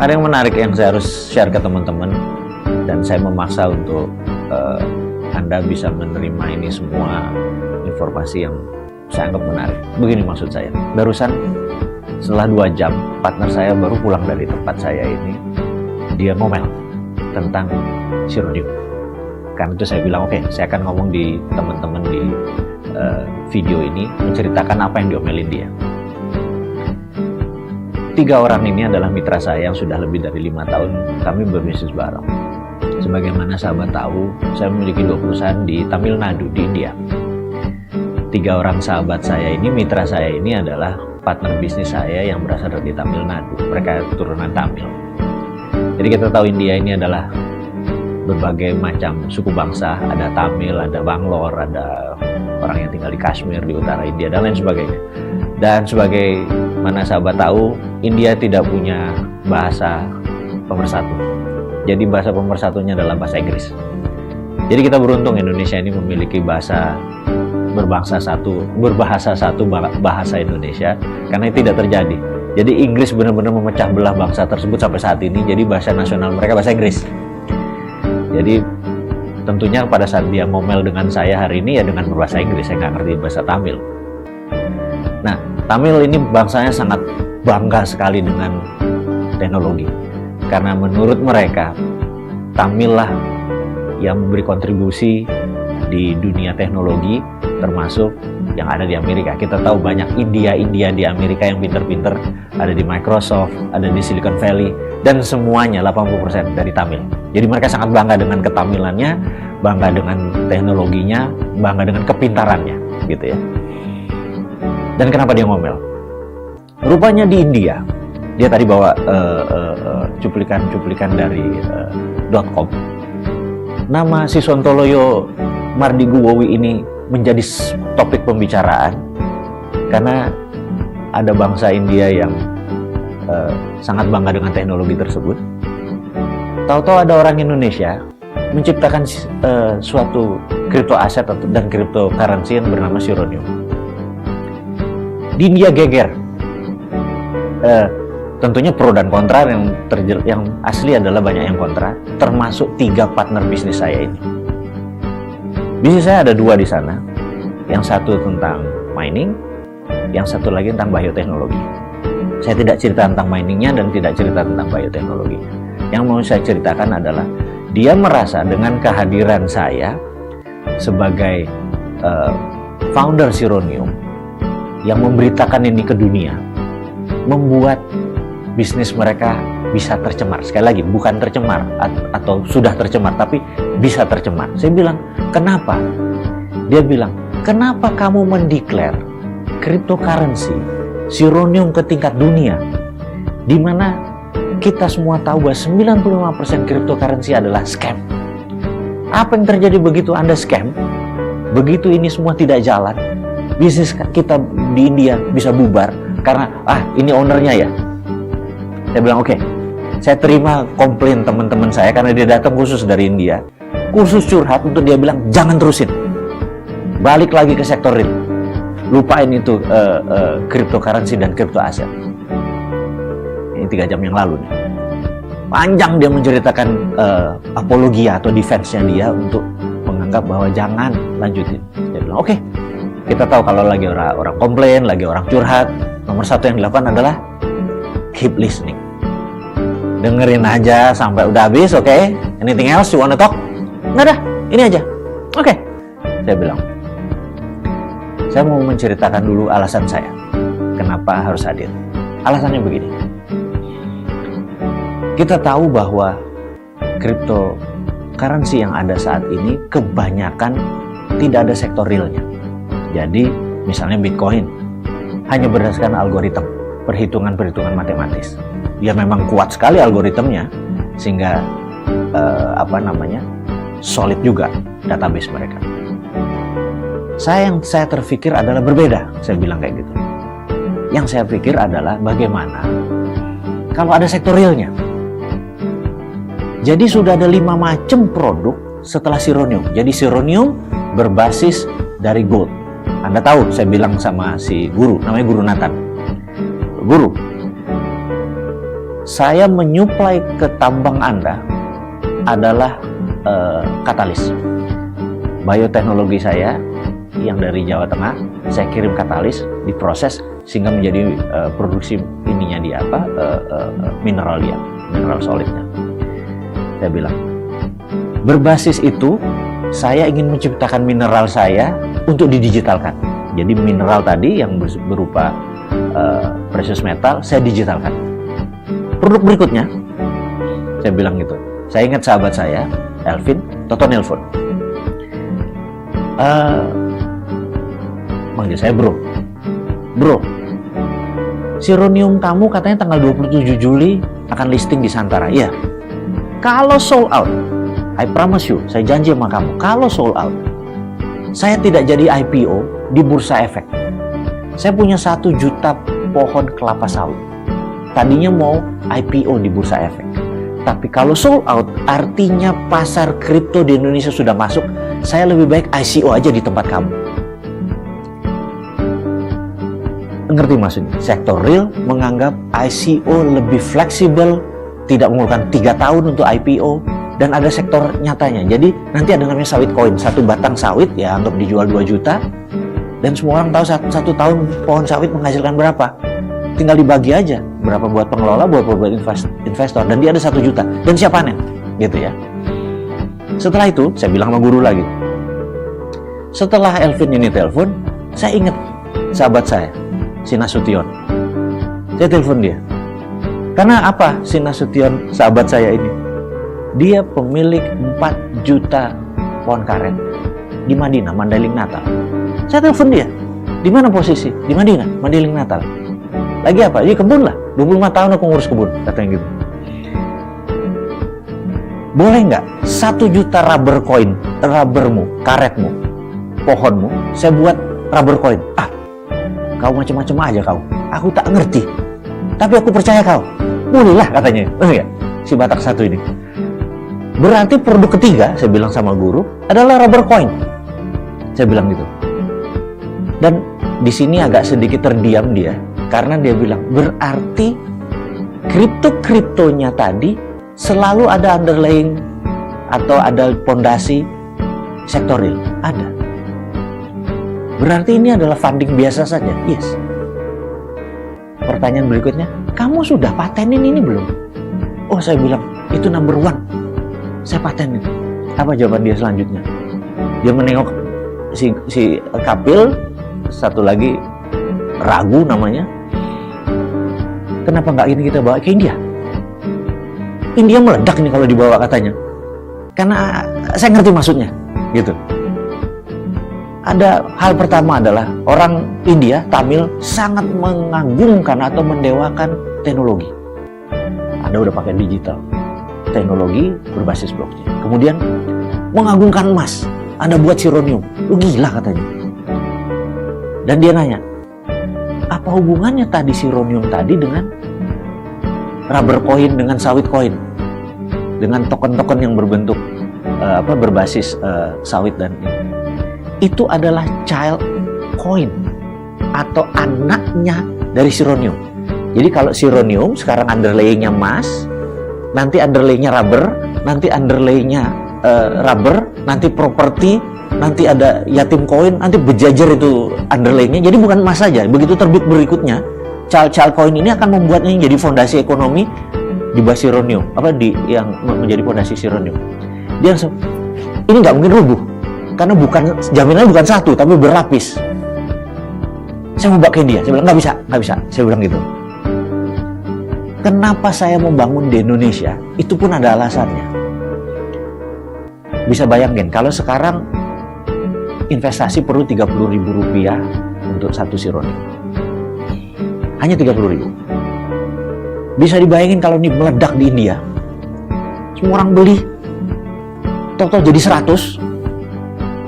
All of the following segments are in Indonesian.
Ada yang menarik yang saya harus share ke teman-teman, dan saya memaksa untuk Anda bisa menerima ini semua informasi yang saya anggap menarik. Begini maksud saya, barusan setelah 2 jam partner saya baru pulang dari tempat saya ini, dia ngomel tentang Sironium. Karena itu saya bilang oke, saya akan ngomong di teman-teman di video ini, menceritakan apa yang diomelin dia. 3 orang ini adalah mitra saya yang sudah lebih dari 5 tahun kami berbisnis bareng. Sebagaimana sahabat tahu, saya memiliki 2 perusahaan di Tamil Nadu, di India. 3 orang sahabat saya ini, mitra saya ini adalah partner bisnis saya yang berasal dari Tamil Nadu. Mereka turunan Tamil. Jadi kita tahu India ini adalah berbagai macam suku bangsa. Ada Tamil, ada Bangalore, ada orang yang tinggal di Kashmir, di utara India, dan lain sebagainya. Dan sebagai mana sahabat tahu, India tidak punya bahasa pemersatu. Jadi bahasa pemersatunya adalah bahasa Inggris. Jadi kita beruntung Indonesia ini memiliki bahasa berbahasa satu bahasa Indonesia, karena itu tidak terjadi. Jadi Inggris benar-benar memecah belah bangsa tersebut sampai saat ini. Jadi bahasa nasional mereka bahasa Inggris. Jadi tentunya pada saat dia ngomel dengan saya hari ini ya dengan berbahasa Inggris, saya nggak ngerti bahasa Tamil. Nah, Tamil ini bangsanya sangat bangga sekali dengan teknologi. Karena menurut mereka, Tamil lah yang memberi kontribusi di dunia teknologi, termasuk yang ada di Amerika. Kita tahu banyak India di Amerika yang pinter-pinter, ada di Microsoft, ada di Silicon Valley, dan semuanya 80% dari Tamil. Jadi mereka sangat bangga dengan ketamilannya, bangga dengan teknologinya, bangga dengan kepintarannya, gitu ya. Dan kenapa dia ngomel? Rupanya di India, dia tadi bawa cuplikan dari .com. Nama si Sontoloyo Mardiguwowi ini menjadi topik pembicaraan karena ada bangsa India yang sangat bangga dengan teknologi tersebut. Tahu-tahu ada orang Indonesia menciptakan suatu crypto aset dan cryptocurrency yang bernama Sironium. Di India geger. Tentunya pro dan kontra, yang asli adalah banyak yang kontra, termasuk 3 partner bisnis saya ini. Bisnis saya ada 2 di sana. Yang satu tentang mining, yang satu lagi tentang bioteknologi. Saya tidak cerita tentang miningnya dan tidak cerita tentang bioteknologinya. Yang mau saya ceritakan adalah dia merasa dengan kehadiran saya sebagai founder Sironium yang memberitakan ini ke dunia, membuat bisnis mereka bisa tercemar. Sekali lagi, bukan tercemar atau sudah tercemar, tapi bisa tercemar. Saya bilang, kenapa? Dia bilang, kenapa kamu mendeklar cryptocurrency Sironium ke tingkat dunia, di mana kita semua tahu bahwa 95% cryptocurrency adalah scam. Apa yang terjadi begitu Anda scam? Begitu ini semua tidak jalan, bisnis kita di India bisa bubar karena ini ownernya ya. Saya bilang oke, saya terima komplain teman-teman saya karena dia datang khusus dari India, khusus curhat untuk dia bilang jangan terusin, balik lagi ke sektor real, lupain itu cryptocurrency dan crypto aset. Ini 3 jam yang lalu nih, panjang dia menceritakan apologia atau defense-nya dia untuk menganggap bahwa jangan lanjutin. Saya bilang oke. Kita tahu kalau lagi orang komplain, lagi orang curhat, nomor 1 yang dilakukan adalah keep listening. Dengerin aja sampai udah habis, oke? Anything else you wanna talk? Nggak ada, ini aja. Oke. Saya bilang, saya mau menceritakan dulu alasan saya. Kenapa harus hadir? Alasannya begini. Kita tahu bahwa cryptocurrency yang ada saat ini kebanyakan tidak ada sektor realnya. Jadi, misalnya Bitcoin hanya berdasarkan algoritma, perhitungan-perhitungan matematis. Ya memang kuat sekali algoritmnya, sehingga solid juga database mereka. Yang saya terpikir adalah berbeda, saya bilang kayak gitu. Yang saya pikir adalah bagaimana kalau ada sektor realnya. Jadi sudah ada 5 macam produk setelah Sironium. Jadi Sironium berbasis dari gold. Anda tahu, saya bilang sama si guru, namanya Guru Nathan. Guru, Saya menyuplai ke tambang Anda adalah katalis. Bioteknologi saya yang dari Jawa Tengah, saya kirim katalis, diproses sehingga menjadi produksi ininya dia mineral dia, mineral solidnya. Saya bilang, berbasis itu saya ingin menciptakan mineral saya untuk didigitalkan. Jadi mineral tadi yang berupa precious metal saya digitalkan. Produk berikutnya, saya bilang gitu. Saya ingat sahabat saya, Elvin, Toto nelpon. Manggil saya bro, Sironium kamu katanya tanggal 27 Juli akan listing di Santara. Iya. Kalau sold out, I promise you, saya janji sama kamu, kalau sold out, saya tidak jadi IPO di Bursa Efek. Saya punya 1 juta pohon kelapa sawit. Tadinya mau IPO di Bursa Efek. Tapi kalau sold out, artinya pasar kripto di Indonesia sudah masuk. Saya lebih baik ICO aja di tempat kamu. Ngerti maksudnya? Sektor real menganggap ICO lebih fleksibel, tidak memerlukan 3 tahun untuk IPO, dan ada sektor nyatanya. Jadi nanti ada namanya sawit koin, 1 batang sawit ya anggap dijual 2 juta, dan semua orang tahu 1 tahun pohon sawit menghasilkan berapa. Tinggal dibagi aja, berapa buat pengelola, buat investor, dan dia ada 1 juta, dan siap panen, gitu ya. Setelah itu, saya bilang sama guru lagi. Setelah Elvin ini telepon, saya ingat sahabat saya, si Nasution. Saya telepon dia. Karena apa si Nasution sahabat saya ini? Dia pemilik 4 juta pohon karet di Madinah, Mandailing Natal. Saya telepon dia. Di mana posisi? Di Madinah, Mandailing Natal. Lagi apa? Di kebun lah. 25 tahun aku ngurus kebun, katanya gitu. Boleh nggak 1 juta rubber coin, rubbermu, karetmu, pohonmu, saya buat rubber coin. Kau macam-macam aja kau. Aku tak ngerti. Tapi aku percaya kau. Bolehlah katanya. Ya, si Batak satu ini. Berarti produk ketiga, saya bilang sama guru, adalah rubber coin. Saya bilang gitu. Dan di sini agak sedikit terdiam dia, karena dia bilang, berarti kripto-kriptonya tadi selalu ada underlying atau ada pondasi sektor real. Ada. Berarti ini adalah funding biasa saja. Yes. Pertanyaan berikutnya, kamu sudah patenin ini belum? Oh, saya bilang, itu number 1. Saya patenin. Apa jawaban dia selanjutnya? Dia menengok si Kapil, satu lagi ragu namanya. Kenapa nggak ini kita bawa ke India? India meledak nih kalau dibawa katanya. Karena saya ngerti maksudnya, gitu. Ada hal pertama adalah orang India, Tamil, sangat mengagungkan atau mendewakan teknologi. Anda udah pakai digital, teknologi berbasis blockchain. Kemudian mengagungkan emas. Anda buat sironium, lu gila katanya. Dan dia nanya, apa hubungannya tadi sironium tadi dengan rubber coin, dengan sawit coin, dengan token-token yang berbentuk berbasis sawit dan ini. Itu adalah child coin atau anaknya dari sironium. Jadi kalau sironium sekarang underlayingnya emas, nanti underlayingnya rubber, nanti underlayingnya rubber, nanti properti, nanti ada yatim coin, nanti berjajar itu underlayingnya. Jadi bukan emas saja. Begitu terbit berikutnya, child coin ini akan membuatnya jadi fondasi ekonomi di bawah sironium, yang menjadi fondasi sironium. Dia langsung, ini nggak mungkin rubuh. Karena jaminannya bukan 1, tapi berlapis. Saya mau bawa ke India. Saya bilang, nggak bisa. Saya bilang gitu. Kenapa saya membangun di Indonesia? Itu pun ada alasannya. Bisa bayangin, kalau sekarang investasi perlu Rp30.000 untuk 1 sironium. Hanya 30.000. Bisa dibayangin kalau ini meledak di India. Semua orang beli. Total jadi 100.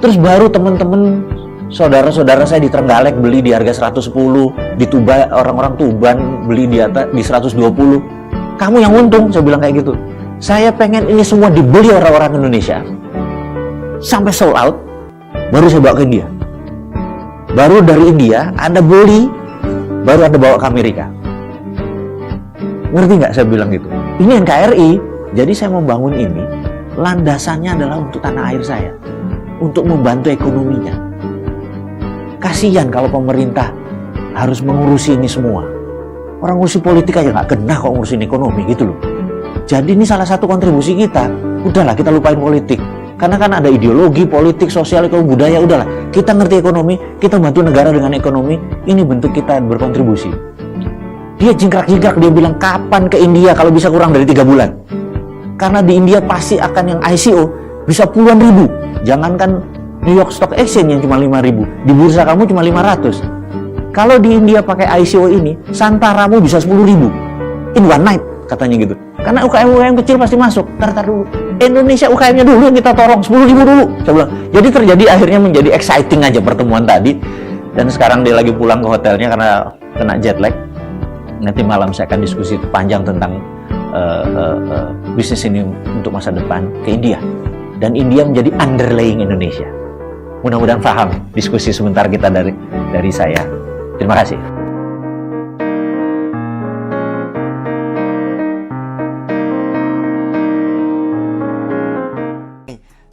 Terus baru teman-teman, saudara-saudara saya di Trenggalek beli di harga 110, di Tuban, orang-orang Tuban beli di atas di 120. Kamu yang untung, saya bilang kayak gitu. Saya pengen ini semua dibeli orang-orang Indonesia sampai sold out, baru saya bawa ke India. Baru dari India Anda beli, baru Anda bawa ke Amerika. Ngerti nggak saya bilang gitu? Ini NKRI, jadi saya membangun ini, landasannya adalah untuk tanah air saya, untuk membantu ekonominya. Kasihan kalau pemerintah harus mengurusi ini semua. Orang ngurusi politik aja nggak kena kok ngurusin ekonomi gitu loh. Jadi ini salah satu kontribusi kita. Udahlah kita lupain politik. Karena kan ada ideologi, politik, sosial, ekonomi, budaya. Udahlah kita ngerti ekonomi, kita bantu negara dengan ekonomi. Ini bentuk kita berkontribusi. Dia jingkrak-jingkrak, dia bilang kapan ke India kalau bisa kurang dari 3 bulan. Karena di India pasti akan yang ICO bisa puluhan ribu. Jangankan New York Stock Exchange yang cuma 5.000, di bursa kamu cuma 500. Kalau di India pakai ICO ini, Santaramu bisa 10.000 in one night, katanya gitu. Karena UKM-UKM kecil pasti masuk. Tar dulu, Indonesia UKM-nya dulu yang kita torong 10.000 dulu. Saya bilang. Jadi terjadi akhirnya menjadi exciting aja pertemuan tadi. Dan sekarang dia lagi pulang ke hotelnya karena kena jet lag. Nanti malam saya akan diskusi panjang tentang bisnis ini untuk masa depan ke India. Dan India menjadi underlying Indonesia. Mudah-mudahan paham diskusi sebentar kita dari saya. Terima kasih.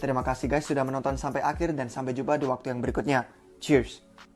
Terima kasih guys sudah menonton sampai akhir dan sampai jumpa di waktu yang berikutnya. Cheers!